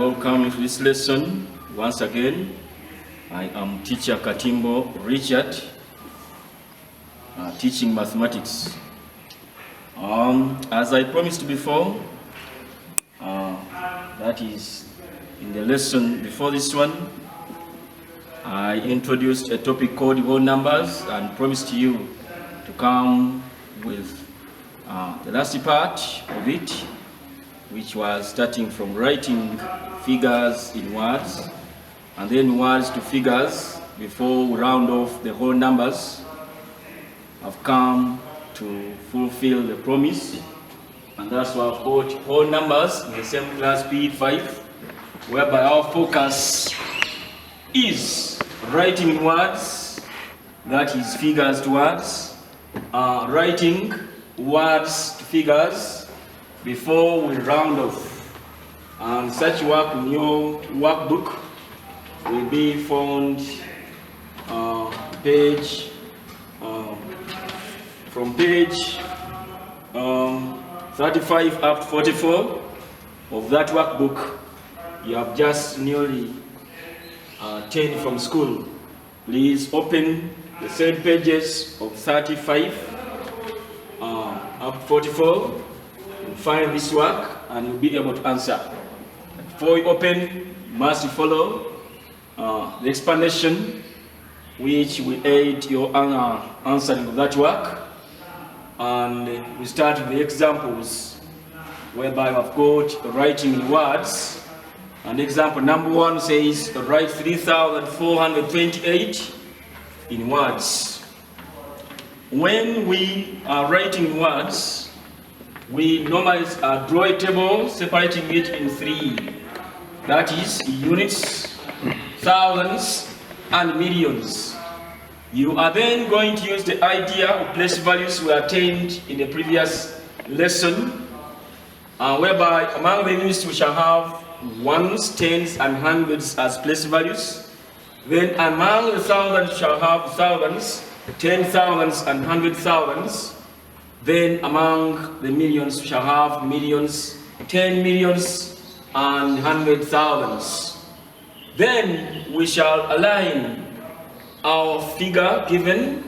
welcome to this lesson once again. I am teacher Katimbo Richard, teaching mathematics. As I promised before, that is in the lesson before this one, I introduced a topic called whole numbers and promised you to come with the last part of it, which was starting from writing figures in words and then words to figures before we round off the whole numbers. I've come to fulfill the promise, and that's why I've got whole numbers in the same class P.5, whereby our focus is writing in words, that is figures to words, writing words to figures before we round off. And such work in your workbook will be found from page 35 up to 44 of that workbook. You have just nearly 10 from school. Please open the same pages of 35 up to 44. You'll find this work and you'll be able to answer. Before you open, you must follow the explanation which will aid your answering of that work. And we start with the examples whereby I've got writing in words. And example number 1 says write 3,428 in words. When we are writing words, we normally draw a table separating it in 3. That is units, thousands, and millions. You are then going to use the idea of place values we attained in the previous lesson, whereby among the units we shall have ones, tens, and hundreds as place values. Then among the thousands we shall have thousands, 10,000s, and 100,000s. Then among the millions we shall have millions, 10 millions, and 100,000s. Then we shall align our figure given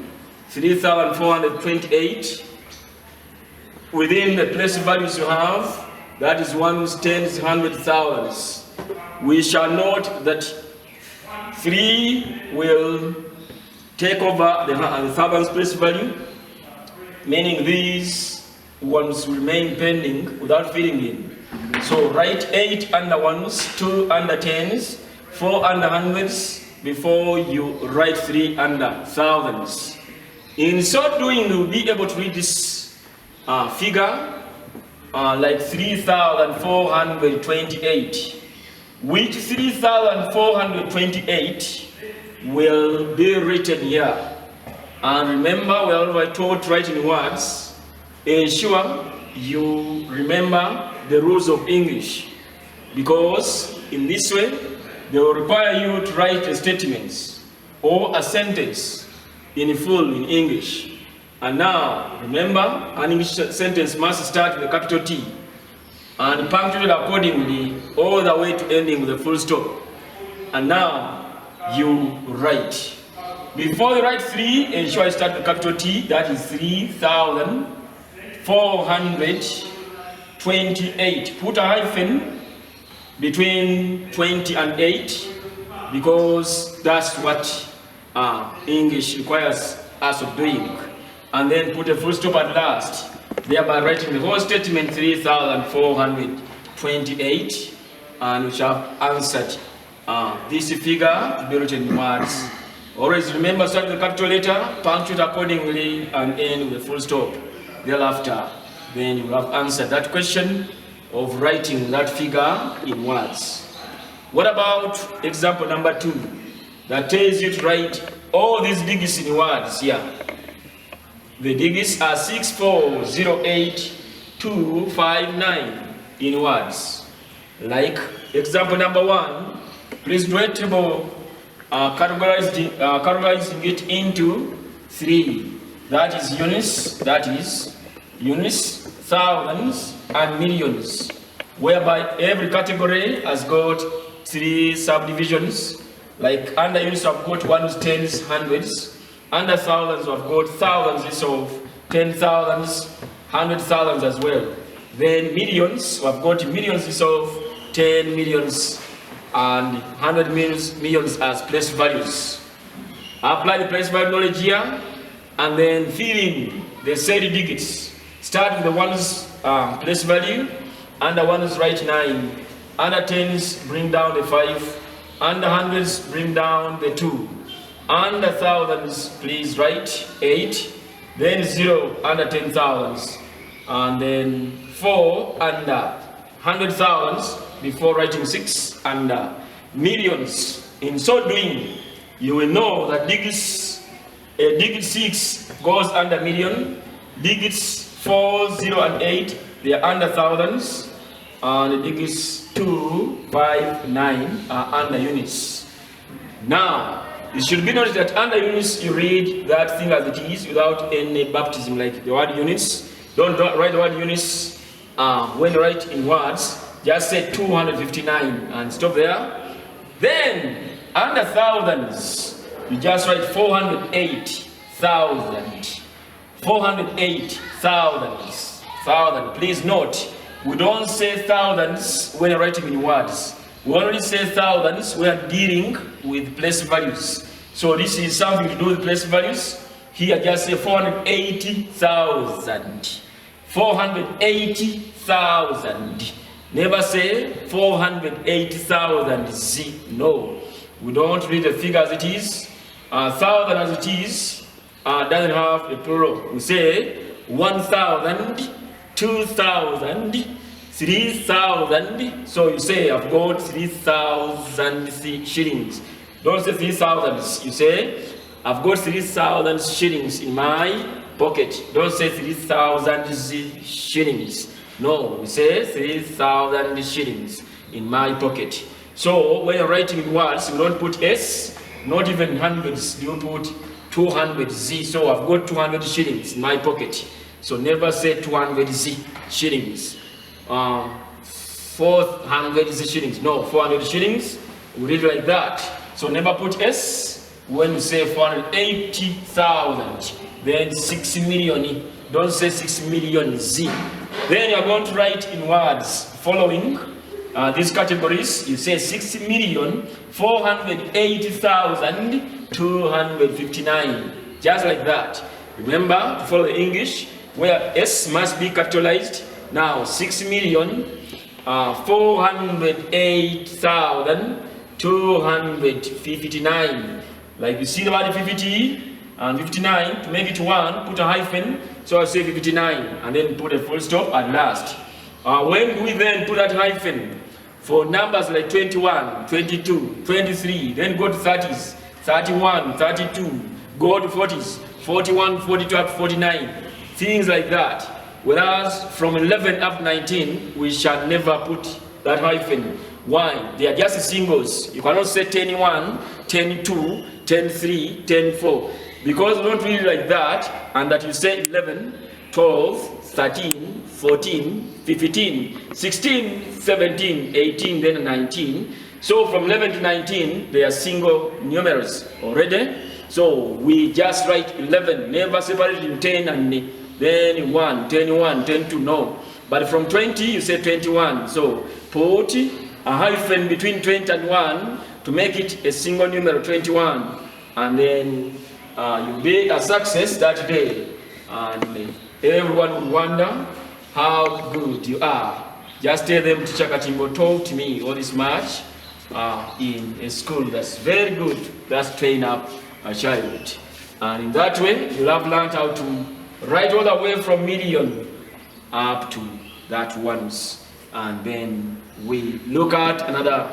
3,428 within the place values you have, that is ones, tens, 100,000s. We shall note that 3 will take over the thousands place value, meaning these ones will remain pending without filling in. So write 8 under ones, 2 under tens, 4 under hundreds before you write 3 under thousands. In so doing, you'll be able to read this figure like 3,428, which 3,428 will be written here. And remember, we are taught writing words. Ensure you remember the rules of English, because in this way they will require you to write a statement or a sentence in full in English. And now remember, an English sentence must start with a capital T and punctuated accordingly all the way to ending with a full stop. And now you write. Before you write 3, ensure you start with capital T, that is 3,428. Put a hyphen between 20 and 8, because that's what English requires us of doing. And then put a full stop at last, thereby writing the whole statement 3,428, and we shall have answered this figure to be written in words. Always remember, start with the capital letter, punctuate accordingly, and end with a full stop. Thereafter, then you will have answered that question of writing that figure in words. What about example number 2? That tells you to write all these digits in words here. The digits are 6408259 in words. Like example number 1, please draw a table categorizing it into 3. That is units, thousands, and millions. whereby every category has got 3 subdivisions. Like under units, I've got ones, tens, hundreds. Under thousands, I've got thousands of 10,000s, 100,000s as well. Then millions, I've got millions of 10 millions and 100 millions as place values. Apply the place value knowledge here, and then fill in the said digits. Start with the ones place value. Under ones, write 9. Under tens, bring down the 5. Under hundreds, bring down the 2. Under thousands, please write 8. Then 0 under 10,000s. And then 4 under 100,000s before writing 6 under millions. In so doing, you will know that digit 6 goes under million. Digits 4, 0, and 8, they are under thousands. And the digits 2, 5, 9 are under units. Now, it should be noted that under units, you read that thing as it is without any baptism, like the word units. Don't write the word units when you write in words. Just say 259 and stop there. Then, under thousands, you just write 408,000. 408,000. Please note, we don't say thousands when you're writing in words. We only say thousands when we're dealing with place values. So this is something to do with place values. Here just say 480,000. 480,000. Never say 480,000 Z. No. We don't read the figure as it is. 1,000 as it is doesn't have a plural. We say 1,000, 2,000, 3,000. So you say, I've got 3,000 shillings. Don't say 3,000. You say, I've got 3,000 shillings in my pocket. Don't say 3,000 shillings. No, you say 3,000 shillings in my pocket. So when you're writing in words, you don't put S, not even hundreds. You put 200 Z. So I've got 200 shillings in my pocket. So never say 200 Z shillings. 400 Z shillings. No, 400 shillings. We read like that. So never put S when you say 480,000. Then 6 million. Don't say 6 million Z. Then you're going to write in words following these categories. You say 6,480,259. Just like that. Remember to follow the English where S must be capitalized. Now 6,408,259. Like you see the word 50 and 59, to make it 1, put a hyphen. So I say 59 and then put a full stop at last. When do we then put that hyphen? For numbers like 21, 22, 23, then go to 30s, 31, 32, go to 40s, 41, 42 up to 49, things like that. Whereas from 11 up to 19, we shall never put that hyphen. Why? They are just singles. You cannot say 10-1, 10-2, 10-3, 10-4. Because you don't read it like that, and that you say 11, 12, 13, 14, 15, 16, 17, 18, then 19. So from 11 to 19, they are single numerals already. So we just write 11, never separate in 10 and then 1, 10, 1, 10, 2, no. But from 20, you say 21. So put a hyphen between 20 and 1 to make it a single numeral, 21. And then you'll be a success that day. And everyone will wonder how good you are. Just tell them, Teacher Katimbo taught me all this much in a school that's very good, that's train up a child. And in that way, you'll have learned how to write all the way from million up to that ones. And then we look at another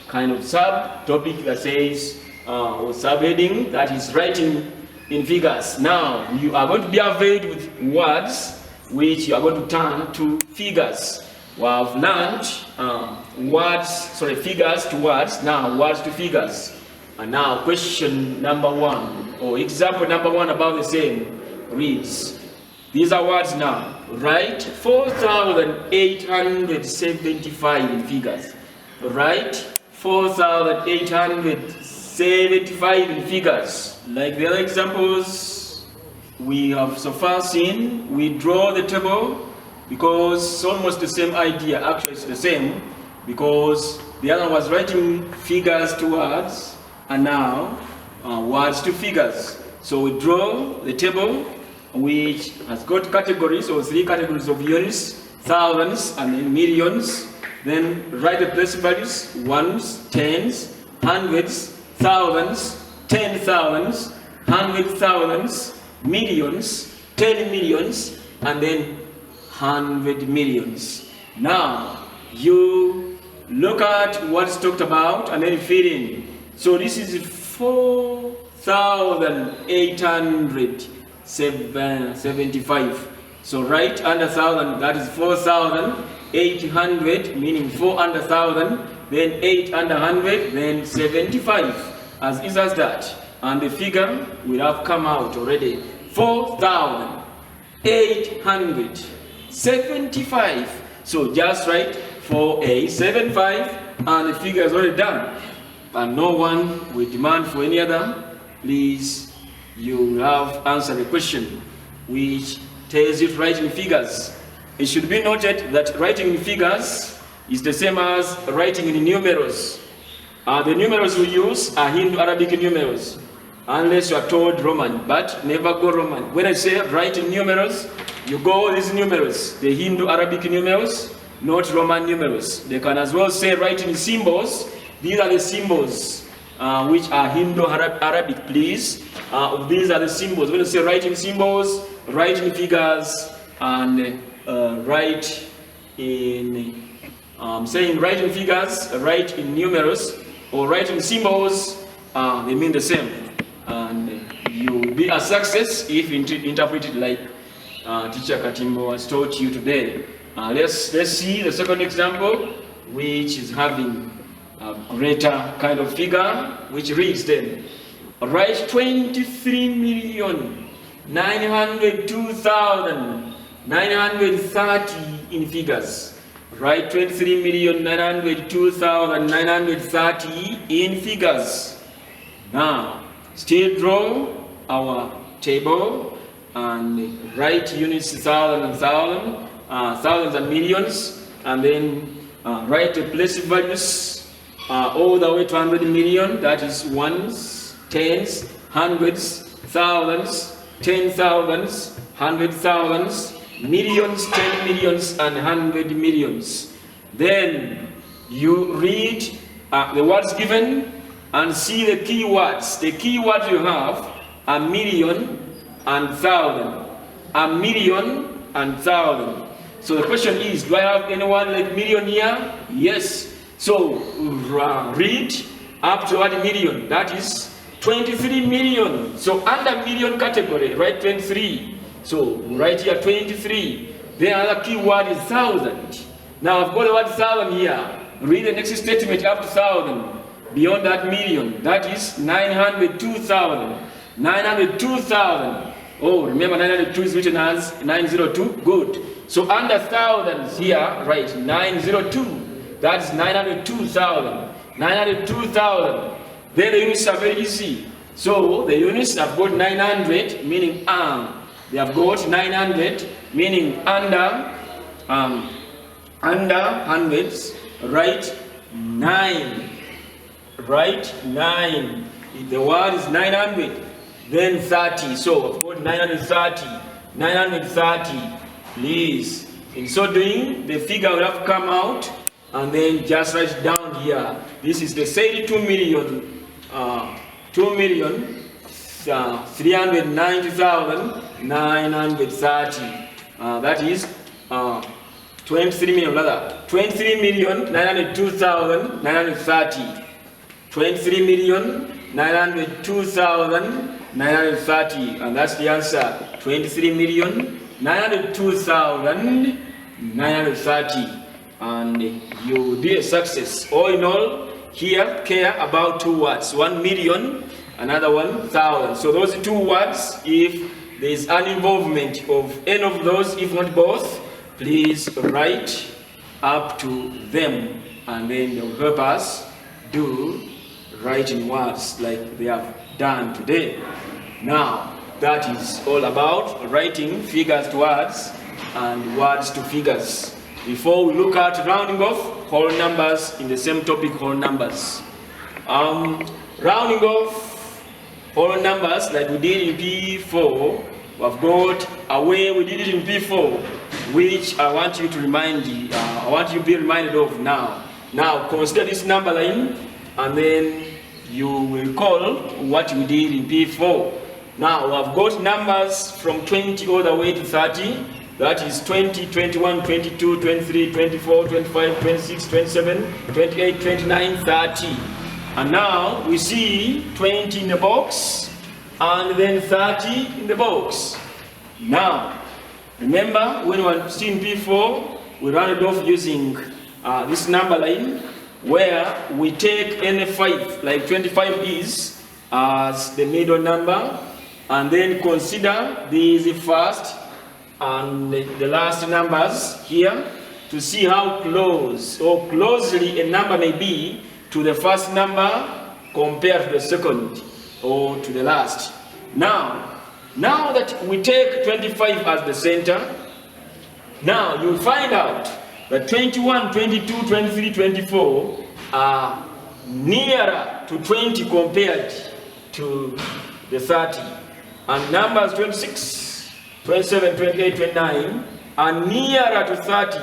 kind of sub-topic that says, or subheading, that is writing in figures. Now, you are going to be availed with words which you are going to turn to figures. We have learned figures to words, now words to figures. And now question number 1, or example number 1 about the same reads, These are words now. Write 4,875 in figures. Write 4,875 in figures. Like the other examples we have so far seen, we draw the table because it's almost the same idea. Actually, it's the same because the other was writing figures to words, and now words to figures. So we draw the table which has got categories, or 3 categories of units, thousands and then millions. Then write the place values: ones, tens, hundreds, thousands, 10,000s, 100,000s, millions, 10 millions, and then 100 millions. Now you look at what's talked about and then fill in. So this is 4,875. So write under 1,000, that is 4,800, meaning 4 under 1,000, then 8 under 100, then 75. As easy as that. And the figure will have come out already. 4,875. So just write 4,875 and the figure is already done. And no one will demand for any other. Please, you have answered the question which tells you to write in figures. It should be noted that writing in figures is the same as writing in numerals. The numerals we use are Hindu-Arabic numerals, unless you are told Roman, but never go Roman. When I say write in numerals, you go these numerals, the Hindu-Arabic numerals, not Roman numerals. They can as well say write in symbols. These are the symbols which are Hindu-Arabic, please. These are the symbols. When you say write in symbols, write in figures, and write in, saying write in figures, write in numerals, or write in symbols, they mean the same. And you will be a success if you interpret it like Teacher Katimbo has taught you today. Let's see the second example, which is having a greater kind of figure, which reads then, write 23,902,930 in figures. Write 23,902,930 in figures. Now, still draw our table and write units, thousands and millions, and then write the place values all the way to 100 million. That is ones, tens, hundreds, thousands, 10,000s, 100,000s, millions, 10 millions, and 100 millions. Then you read the words given and see the key words. The key words you have are million and thousand. A million and thousand. So the question is, do I have anyone like million here? Yes. So read up to what million? That is 23 million. So under million category, write 23. So right here 23. Then another key word is thousand. Now I've got the word thousand here. Read the next statement up to thousand. Beyond that million, that is 902,000. 902,000. Oh, remember 902 is written as 902. Good. So under thousands here, right, 902. That's 902,000. 902,000. Then the units are very easy. So the units have got 900, meaning they have got 900, meaning under hundreds. Write 9. Write 9. The word is 900. Then 30. So I've got 930. 930. Please. In so doing, the figure will have come out, and then just write down here. This is the 2,390,930. That is 23 million rather. 23,902,930. 23,902,930. And that's the answer. 23,902,930. And you will be a success. All in all, here care about two words. 1 million, another 1,000. So those two words, if there is an involvement of any of those, if not both, please write up to them, and then they'll help us do writing words like they have done today. Now, that is all about writing figures to words and words to figures. Before we look at rounding off whole numbers in the same topic, whole numbers. Rounding off whole numbers like we did in P4, we've got a way we did it in P4, which I want you to be reminded of now. Now consider this number line, and then you will recall what you did in P4. Now I've got numbers from 20 all the way to 30. That is 20, 21, 22, 23, 24, 25, 26, 27, 28, 29, 30. And now we see 20 in the box and then 30 in the box. Now, remember when we were seeing P4, we rounded off using this number line, where we take any 5, like 25 is, as the middle number, and then consider the first and the last numbers here to see how close or closely a number may be to the first number compared to the second or to the last. Now that we take 25 as the center, now you'll find out that 21, 22, 23, 24 are nearer to 20 compared to the 30. And numbers 26, 27, 28, 29 are nearer to 30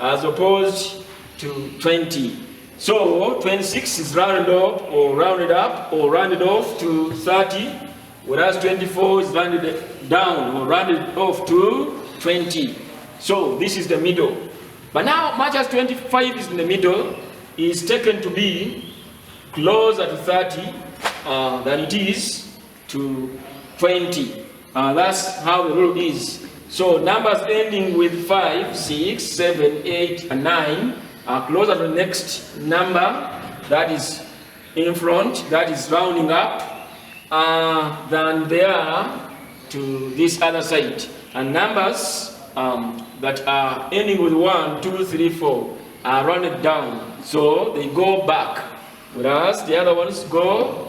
as opposed to 20. So 26 is rounded up or rounded off to 30, whereas 24 is rounded down or rounded off to 20. So this is the middle. But now, much as 25 is in the middle, is taken to be closer to 30 than it is to 20. That's how the rule is. So numbers ending with 5, 6, 7, 8, and 9 are closer to the next number that is in front, that is rounding up, than they are to this other side. And numbers that are ending with 1, 2, 3, 4 are rounded down, so they go back, whereas the other ones go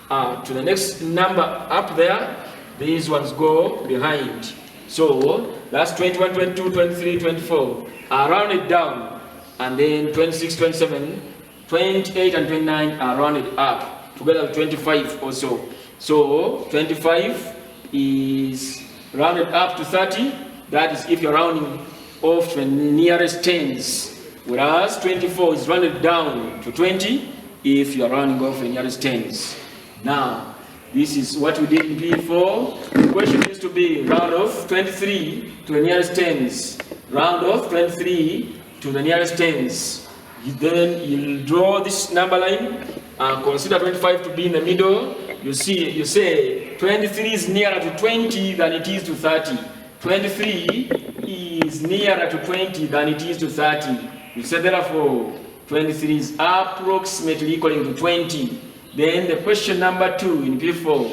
to the next number up there. These ones go behind. So that's 21, 22, 23, 24 are rounded down, and then 26, 27, 28, and 29 are rounded up, together with 25 also. So 25 is rounded up to 30. That is if you're rounding off to the nearest tens, whereas 24 is rounded down to 20 if you're rounding off the nearest tens. Now, this is what we did in P4. The question used to be round off 23 to the nearest tens. Round off 23 to the nearest tens. Then you'll draw this number line and consider 25 to be in the middle. You say 23 is nearer to 20 than it is to 30. 23 is nearer to 20 than it is to 30. You say therefore 23 is approximately equaling to 20. Then the question number 2 in P4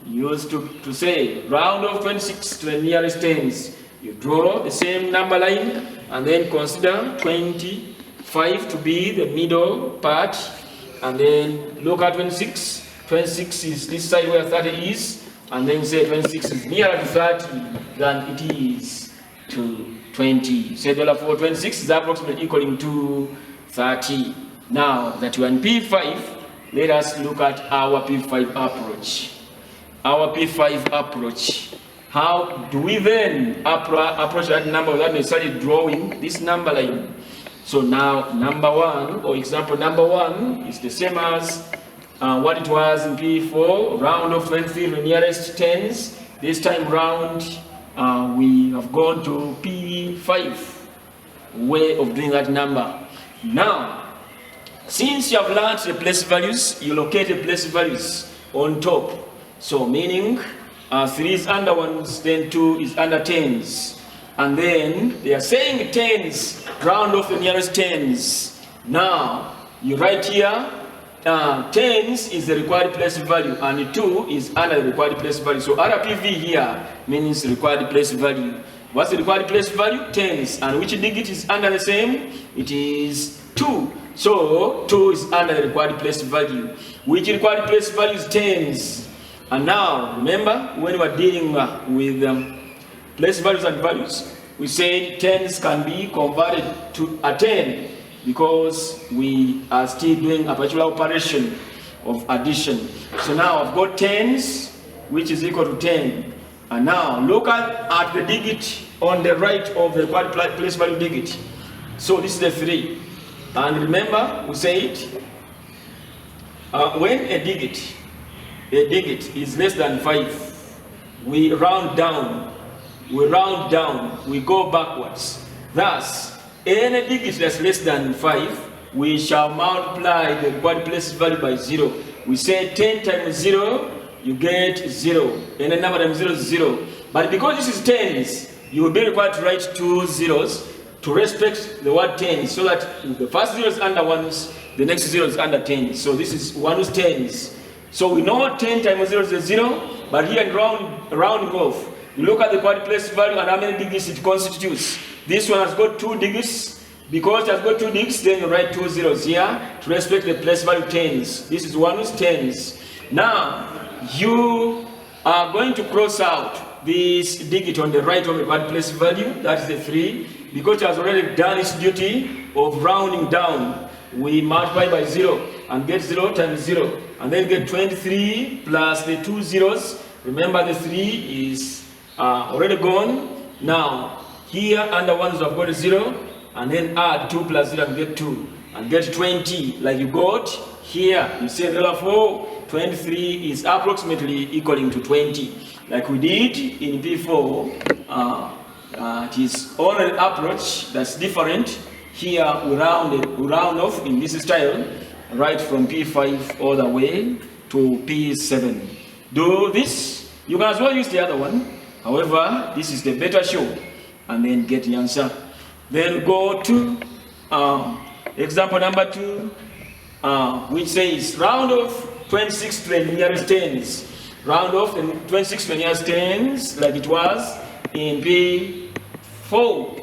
used to say round off 26 to the nearest tens. You draw the same number line and then consider 25 to be the middle part, and then look at 26. 26 is this side where 30 is, and then say 26 is nearer to 30 than it is to 20. Say therefore 26 is approximately equaling to 30. Now that you are in P5, let us look at our P5 approach. Our P5 approach. How do we then approach that number without necessarily drawing this number line? So now number 1, or example number 1, is the same as what it was in P4, round off 23 to the nearest tens. This time round, we have gone to P5 way of doing that number. Now, since you have learned the place values, you locate the place values on top. So meaning 3 is under 1s, then 2 is under 10s. And then they are saying 10s, round off the nearest 10s. Now, you write here tens is the required place value and 2 is under the required place value. So RPV here means required place value. What's the required place value? Tens. And which digit is under the same? It is 2. So 2 is under the required place value. Which required place value is tens. And now remember when we were dealing with place values and values, we said tens can be converted to a 10 because we are still doing a particular operation of addition. So now I've got tens, which is equal to 10. And now look at the digit on the right of the required place value digit. So this is the 3. And remember, we said when a digit is less than 5, we round down, we go backwards. Thus, any digit that's less than 5, we shall multiply the required place value by 0. We say 10 times 0, you get 0. And the number times 0 is 0. But because this is tens, you will be required to write 2 zeros to respect the word tens, so that if the first 0 is under ones, the next 0 is under tens. So this is 1 is tens. So we know 10 times 0 is 0, but here in rounding off, you look at the required place value and how many digits it constitutes. This one has got 2 digits. Because it has got 2 digits, then you write 2 zeros here to respect the place value tens. This is 1 is tens. Now, you are going to cross out this digit on the right of the required place value, that is the 3, because it has already done its duty of rounding down. We multiply by 0 and get 0 times 0, and then get 23 plus the 2 zeros. Remember the 3 is already gone. Now, here under 1 I've got a 0, and then add 2 plus 0 and get 2, and get 20 like you got here. You say therefore 23 is approximately equaling to 20. Like we did in P4, it is on an approach that's different. Here we round off in this style, right from P5 all the way to P7. Do this. You can as well use the other one. However, this is the better show, and then get the answer. Then go to example number 2, which says round off 26 to the nearest tens. Round off the 26 to the nearest tens like it was in P4,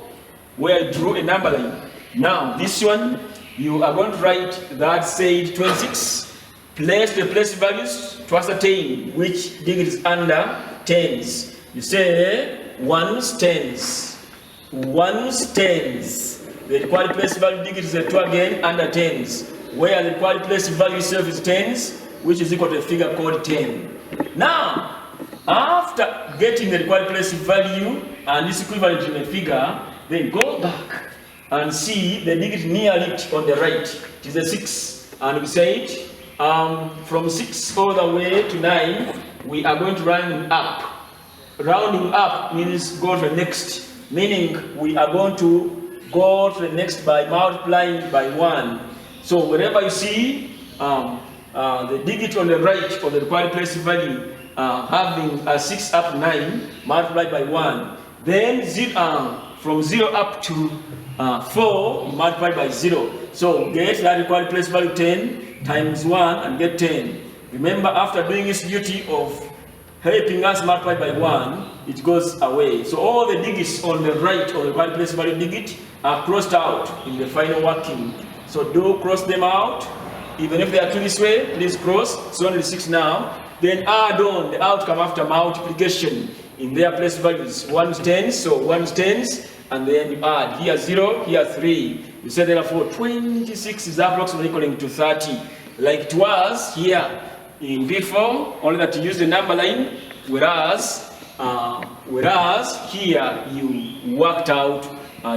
where I drew a number line. Now this one, you are going to write that said 26, place the place values to ascertain which digit is under tens. You say ones tens. Ones tens. The required place value digit is a 2 again under tens, where the required place value itself is tens, which is equal to a figure called 10. Now, after getting the required place value and this equivalent in a figure, then go back and see the digit near it on the right. It is a 6, and we say it from 6 all the way to 9. We are going to round up. Rounding up means go to the next, meaning we are going to go to the next by multiplying by 1. So wherever you see the digit on the right of the required place value having a 6 up to 9 multiplied by 1, then from 0 up to 4 multiplied by 0. So get that required place value 10 times 1 and get 10. Remember, after doing its duty of helping us multiply by 1, it goes away. So all the digits on the right of the required place value digit are crossed out in the final working. So do cross them out. Even if they are two this way, please cross. It's only 6 now. Then add on the outcome after multiplication in their place values. 1 is 10, so 1 is 10s, and then you add here 0, here 3. You say therefore 26 is approximately equaling to 30, like it was here in P4, only that you use the number line, whereas here you worked out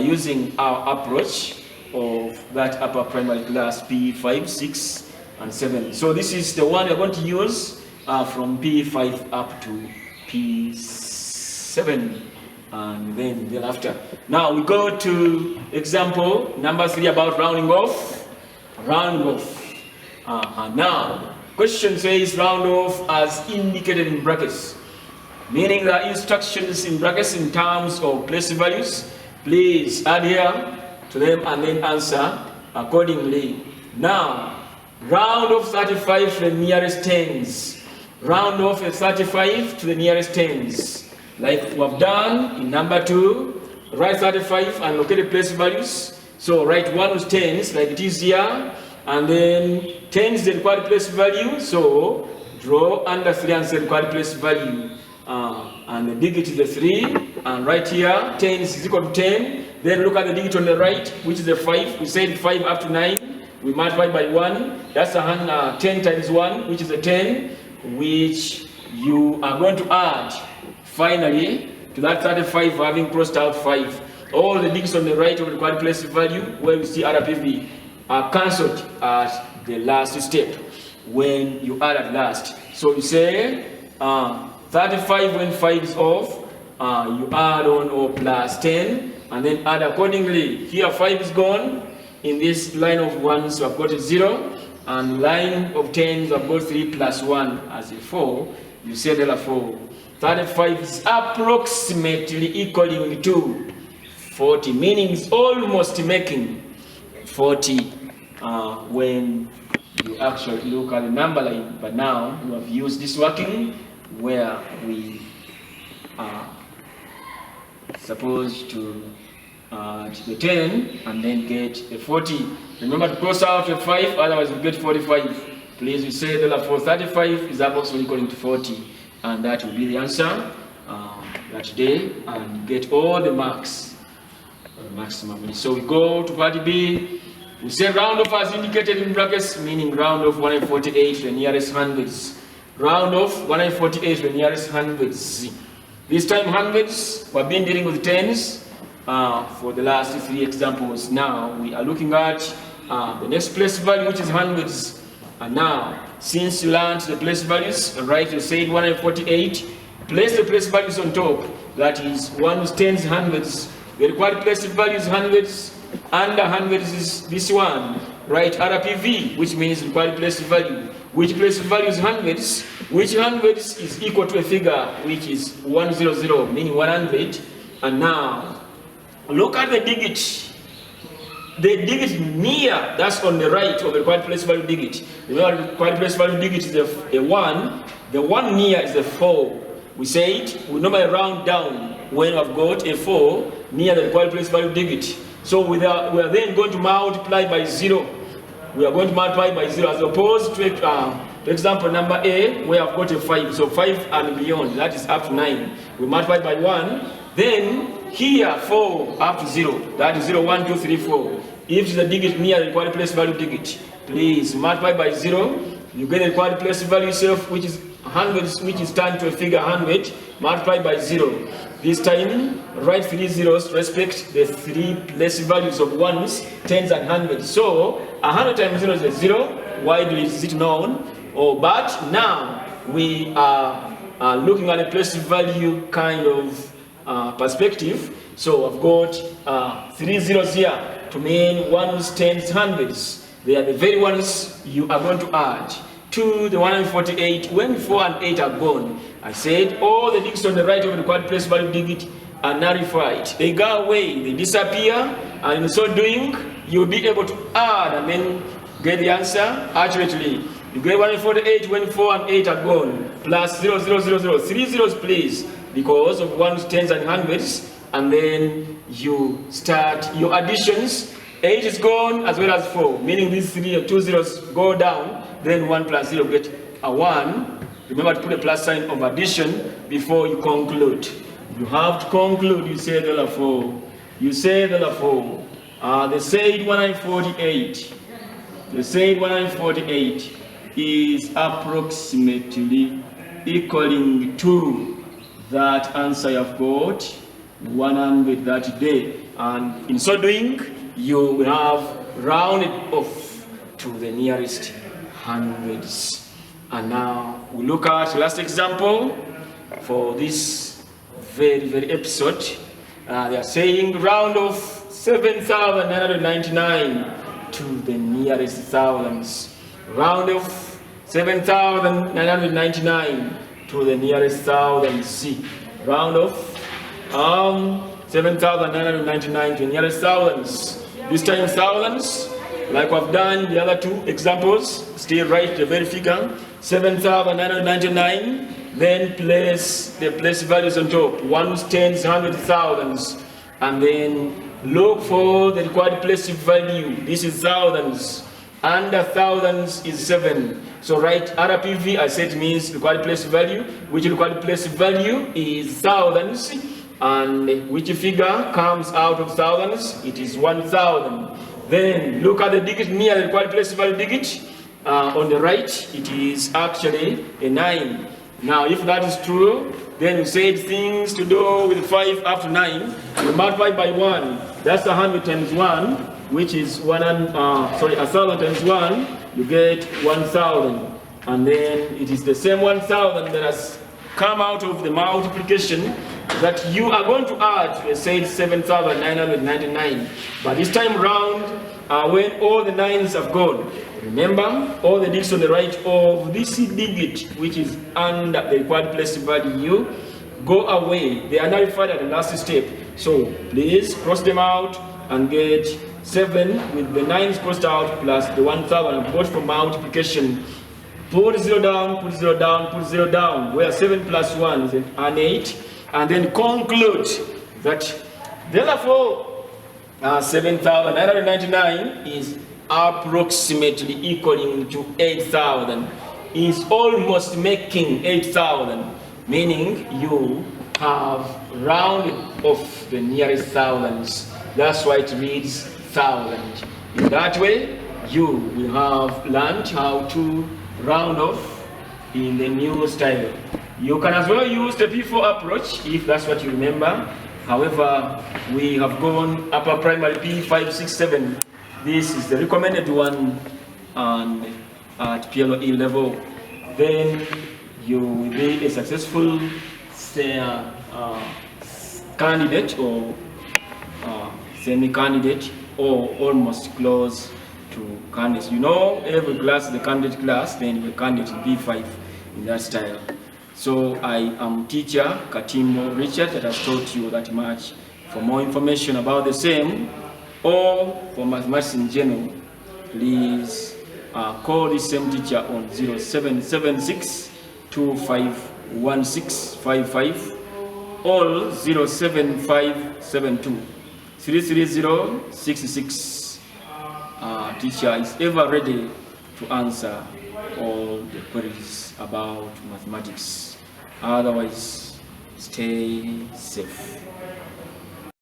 using our approach of that upper primary class P5, 6, and 7. So this is the one you're going to use from P5 up to P7, and then thereafter. Now we go to example number 3 about rounding off. Round off. Now, question says round off as indicated in brackets, meaning the instructions in brackets in terms of place values. Please adhere to them and then answer accordingly. Now, Round off 35 to the nearest tens. Round off a 35 to the nearest tens. Like we have done in number 2, write 35 and locate the place values. So write 1 with tens like it is here, and then tens is the required place value. So draw under 3 and say required place value. And the digit is the 3, and right here 10 is equal to 10. Then look at the digit on the right, which is the 5. We said 5 up to 9. We multiply by 1. That's 10 times 1, which is a 10, which you are going to add finally to that 35, having crossed out 5. All the digits on the right of the required place value, where we see RPV, are cancelled at the last step when you add at last. So you say 35 when 5 is off, you add on or plus 10, and then add accordingly. Here 5 is gone. In this line of 1s, so I've got a 0, and line of 10s, I've got 3 plus 1 as a 4. You say therefore 35 is approximately equaling to 40, meaning it's almost making 40 when you actually look at the number line. But now we have used this working where we are supposed to the 10 and then get a 40. Remember to cross out a 5, otherwise we get 45. Please, we say therefore 35 is approximately equal to 40, and that will be the answer that day, and get all the marks maximum. So we go to part B. We say round off as indicated in brackets, meaning round off 148 to the nearest hundreds. Round off 148 to the nearest hundreds. This time hundreds, we've been dealing with tens for the last 3 examples. Now we are looking at the next place value, which is hundreds. And now, since you learned the place values, right, you said 148, place the place values on top. That is 1s, tens, hundreds. The required place value is hundreds. Under hundreds is this one, right? RPV, which means required place value. Which place value is hundreds? Which hundreds is equal to a figure which is 100, meaning 100. And now, look at the digit. The digit near, that's on the right of the required place value digit. Remember, the required place value digit is a 1. The 1 near is a 4. We said we normally round down when we've got a 4 near the required place value digit. So we are then going to multiply by 0. We are going to multiply by 0 as opposed to example number A, where I've got a 5. So 5 and beyond, that is up to 9. We multiply by 1. Then here 4 up to 0. That is 0, 1, 2, 3, 4. If the digit near the required place value digit, please multiply by 0. You get the required place value itself, which is hundreds, which is turned to a figure 100, multiplied by 0. This time, write 3 zeros, respect the 3 place values of 1s, 10s, and 100s. So, 100 times 0 is a 0, widely is it known. But now, we are looking at a place value kind of perspective. So, I've got 3 zeros here to mean 1s, 10s, 100s. They are the very ones you are going to add to the 148 when 4 and 8 are gone. I said all the digits on the right of the required place value digit are nullified. They go away, they disappear, and in so doing, you'll be able to add and then get the answer accurately. You get 148 when 4 and 8 are gone, plus 0, 0, 0, 0. 3 zeros, please, because of 1s, 10s, and 100s, and then you start your additions. 8 is gone as well as 4, meaning these 2 zeros go down, then 1 plus 0 get a 1. Remember to put a plus sign of addition before you conclude. You have to conclude, you say therefore. You say therefore. They said 148. They said 148 is approximately equaling to that answer you've got, 100 that day. And in so doing, you will have rounded off to the nearest hundreds. And now we look at the last example for this very episode. They are saying round off 7,999 to the nearest thousands. Round off 7,999 to the nearest thousands. Round off 7,999 to the nearest thousands. This time thousands, like I've done the other two examples, still write the very figure, 7,999, then place the place values on top, ones, tens, hundreds, thousands, and then look for the required place value. This is thousands. Under thousands is 7. So write RPV, I said, means required place value, which required place value is thousands, and which figure comes out of thousands? It is 1,000. Then look at the digit near the required place value digit. On the right, it is actually a 9. Now, if that is true, then you said things to do with 5 up to 9. You multiply by 1. That's 100 times 1, which is 1,000 times 1. You get 1,000. And then it is the same 1,000 that has come out of the multiplication that you are going to add to say 7,999. But this time round, when all the 9s have gone, remember all the digits on the right of this digit, which is under the required place value, go away. They are nullified at the last step. So please cross them out and get 7 with the 9s crossed out plus the 1,000 I've got from multiplication. Put 0 down, put 0 down, put 0 down, where 7 plus 1 is an 8, and then conclude that therefore 7,999 is approximately equaling to 8,000, is almost making 8,000, meaning you have rounded off the nearest thousands. That's why it reads 1,000. In that way, you will have learned how to round off in the new style. You can as well use the P4 approach if that's what you remember. However, we have gone upper primary P5, 6, 7. This is the recommended one, and at PLE level, then you will be a successful candidate or semi-candidate, or almost close to candidates. You know, every class is the candidate class, then you're candidate in P5 in that style. So I am teacher Katimo Richard that has taught you that much. For more information about the same, or for mathematics in general, please call the same teacher on 0776 251655 or 07572 33066. Teacher is ever ready to answer all the queries about mathematics. Otherwise, stay safe.